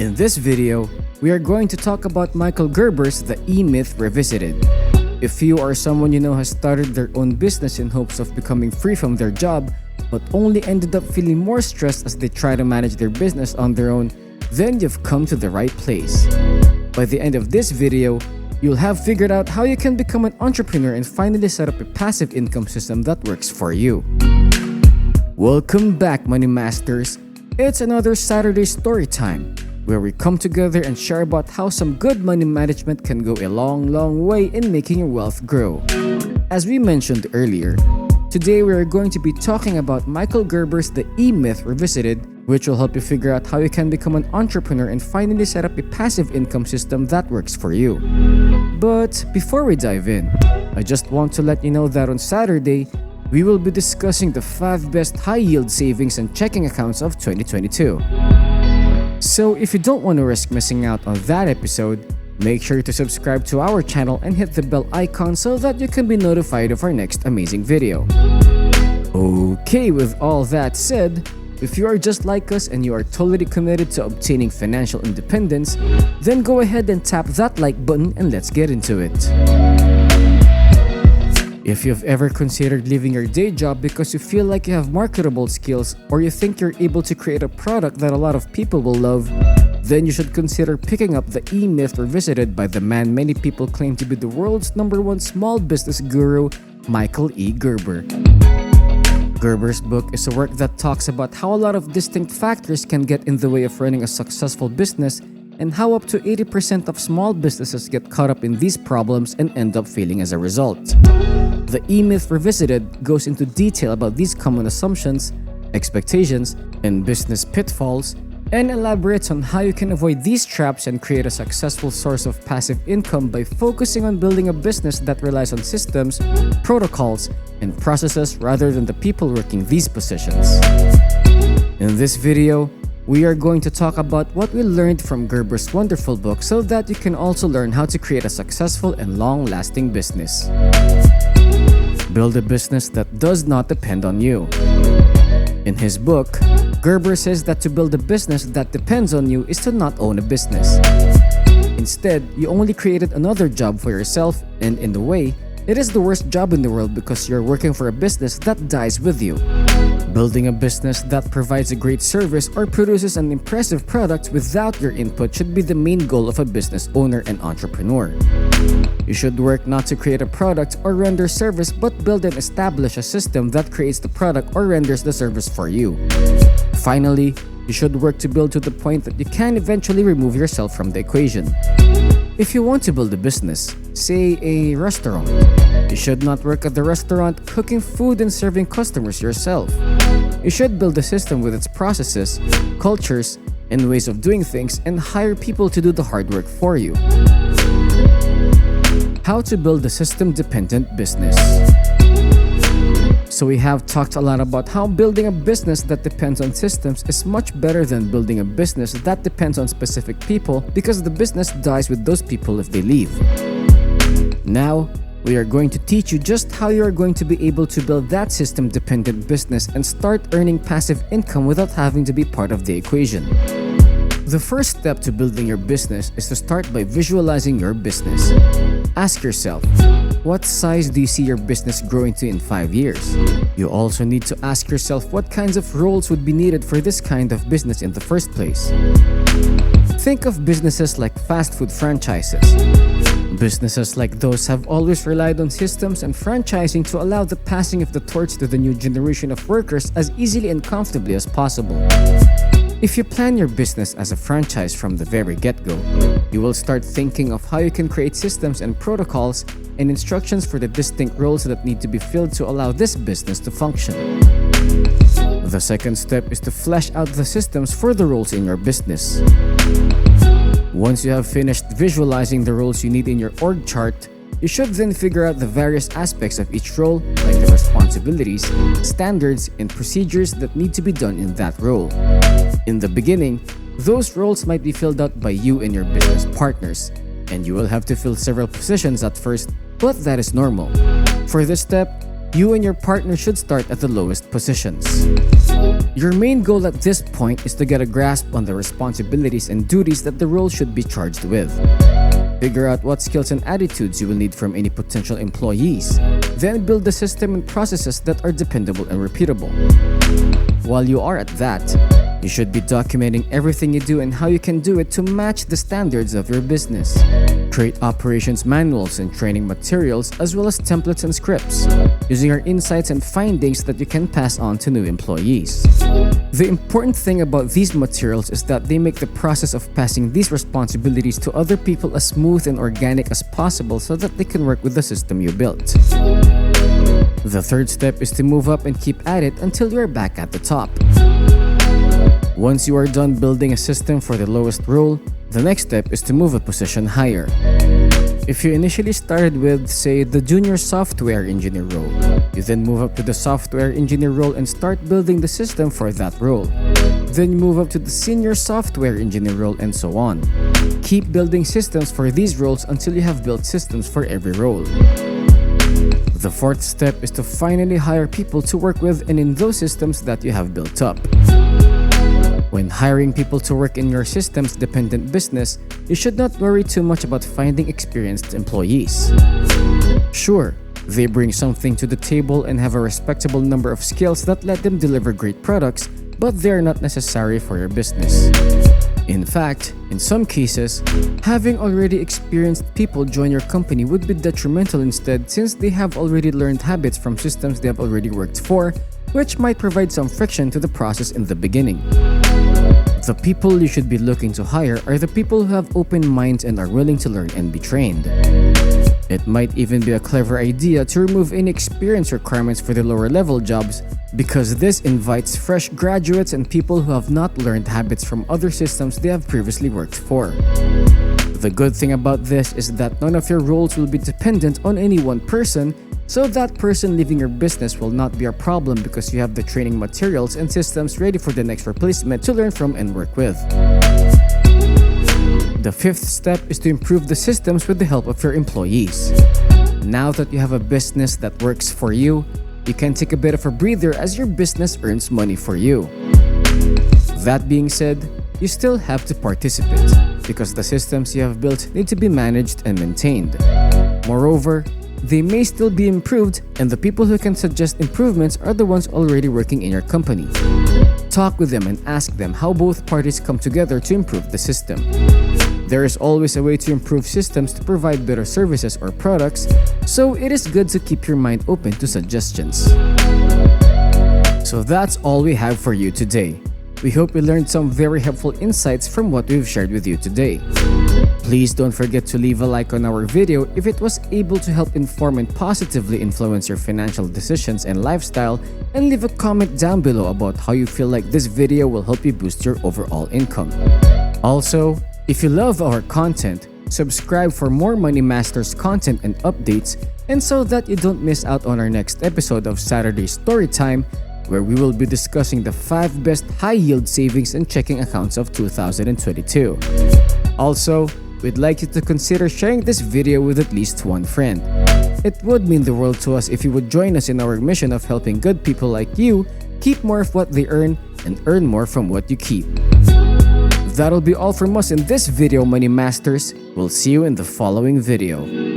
In this video, we are going to talk about Michael Gerbers, the Emyth Revisited. If you or someone you know has started their own business in hopes of becoming free from their job, but only ended up feeling more stressed as they try to manage their business on their own, then you've come to the right place. By the end of this video, you'll have figured out how you can become an entrepreneur and finally set up a passive income system that works for you. Welcome back, Money Masters. It's another Saturday story time, where we come together and share about how some good money management can go a long way in making your wealth grow. As we mentioned earlier, today we are going to be talking about Michael Gerbers' The Emyth Revisited, which will help you figure out how you can become an entrepreneur and finally set up a passive income system that works for you. But before we dive in, I just want to let you know that on Saturday, we will be discussing the 5 best high-yield savings and checking accounts of 2022. So if you don't want to risk missing out on that episode, make sure to subscribe to our channel and hit the bell icon so that you can be notified of our next amazing video. Okay, with all that said, if you are just like us and you are totally committed to obtaining financial independence, then go ahead and tap that like button and let's get into it. If you've ever considered leaving your day job because you feel like you have marketable skills or you think you're able to create a product that a lot of people will love, then you should consider picking up The Emyth Revisited by the man many people claim to be the world's #1 small business guru, Michael E. Gerber. Gerber's book is a work that talks about how a lot of distinct factors can get in the way of running a successful business and how up to 80% of small businesses get caught up in these problems and end up failing as a result. The Emyth Revisited goes into detail about these common assumptions, expectations, and business pitfalls, and elaborates on how you can avoid these traps and create a successful source of passive income by focusing on building a business that relies on systems, protocols, and processes rather than the people working these positions. In this video, we are going to talk about what we learned from Gerber's wonderful book so that you can also learn how to create a successful and long-lasting business. Build a business that does not depend on you. In his book, Gerber says that to build a business that depends on you is to not own a business. Instead, you only created another job for yourself, and in a way, it is the worst job in the world because you're working for a business that dies with you. Building a business that provides a great service or produces an impressive product without your input should be the main goal of a business owner and entrepreneur. You should work not to create a product or render service but build and establish a system that creates the product or renders the service for you. Finally, you should work to build to the point that you can eventually remove yourself from the equation. If you want to build a business, say a restaurant, you should not work at the restaurant cooking food and serving customers yourself. You should build a system with its processes, cultures, and ways of doing things and hire people to do the hard work for you. How to build a system-dependent business. So we have talked a lot about how building a business that depends on systems is much better than building a business that depends on specific people because the business dies with those people if they leave. Now, we are going to teach you just how you are going to be able to build that system-dependent business and start earning passive income without having to be part of the equation. The first step to building your business is to start by visualizing your business. Ask yourself, what size do you see your business growing to in 5 years? You also need to ask yourself what kinds of roles would be needed for this kind of business in the first place. Think of businesses like fast food franchises. Businesses like those have always relied on systems and franchising to allow the passing of the torch to the new generation of workers as easily and comfortably as possible. If you plan your business as a franchise from the very get-go, you will start thinking of how you can create systems and protocols and instructions for the distinct roles that need to be filled to allow this business to function. The second step is to flesh out the systems for the roles in your business. Once you have finished visualizing the roles you need in your org chart, you should then figure out the various aspects of each role, like the responsibilities, standards, and procedures that need to be done in that role. In the beginning, those roles might be filled out by you and your business partners, and you will have to fill several positions at first, but that is normal. For this step, you and your partner should start at the lowest positions. Your main goal at this point is to get a grasp on the responsibilities and duties that the role should be charged with. Figure out what skills and attitudes you will need from any potential employees. Then build the system and processes that are dependable and repeatable. While you are at that, you should be documenting everything you do and how you can do it to match the standards of your business. Create operations manuals and training materials as well as templates and scripts, using your insights and findings that you can pass on to new employees. The important thing about these materials is that they make the process of passing these responsibilities to other people as smooth and organic as possible so that they can work with the system you built. The third step is to move up and keep at it until you are back at the top. Once you are done building a system for the lowest role, the next step is to move a position higher. If you initially started with, say, the junior software engineer role, you then move up to the software engineer role and start building the system for that role. Then you move up to the senior software engineer role and so on. Keep building systems for these roles until you have built systems for every role. The fourth step is to finally hire people to work with and in those systems that you have built up. When hiring people to work in your systems-dependent business, you should not worry too much about finding experienced employees. Sure, they bring something to the table and have a respectable number of skills that let them deliver great products, but they are not necessary for your business. In fact, in some cases, having already experienced people join your company would be detrimental instead, since they have already learned habits from systems they have already worked for, which might provide some friction to the process in the beginning. The people you should be looking to hire are the people who have open minds and are willing to learn and be trained. It might even be a clever idea to remove any experience requirements for the lower level jobs, because this invites fresh graduates and people who have not learned habits from other systems they have previously worked for. The good thing about this is that none of your roles will be dependent on any one person, so that person leaving your business will not be a problem because you have the training materials and systems ready for the next replacement to learn from and work with. The fifth step is to improve the systems with the help of your employees. Now that you have a business that works for you, you can take a bit of a breather as your business earns money for you. That being said, you still have to participate because the systems you have built need to be managed and maintained. Moreover, they may still be improved, and the people who can suggest improvements are the ones already working in your company. Talk with them and ask them how both parties come together to improve the system. There is always a way to improve systems to provide better services or products, so it is good to keep your mind open to suggestions. So that's all we have for you today. We hope you learned some very helpful insights from what we've shared with you today. Please don't forget to leave a like on our video if it was able to help inform and positively influence your financial decisions and lifestyle, and leave a comment down below about how you feel like this video will help you boost your overall income. Also, if you love our content, subscribe for more Money Masters content and updates, and so that you don't miss out on our next episode of Saturday Storytime, where we will be discussing the 5 best high-yield savings and checking accounts of 2022. Also, we'd like you to consider sharing this video with at least one friend. It would mean the world to us if you would join us in our mission of helping good people like you keep more of what they earn and earn more from what you keep. That'll be all from us in this video, Money Masters. We'll see you in the following video.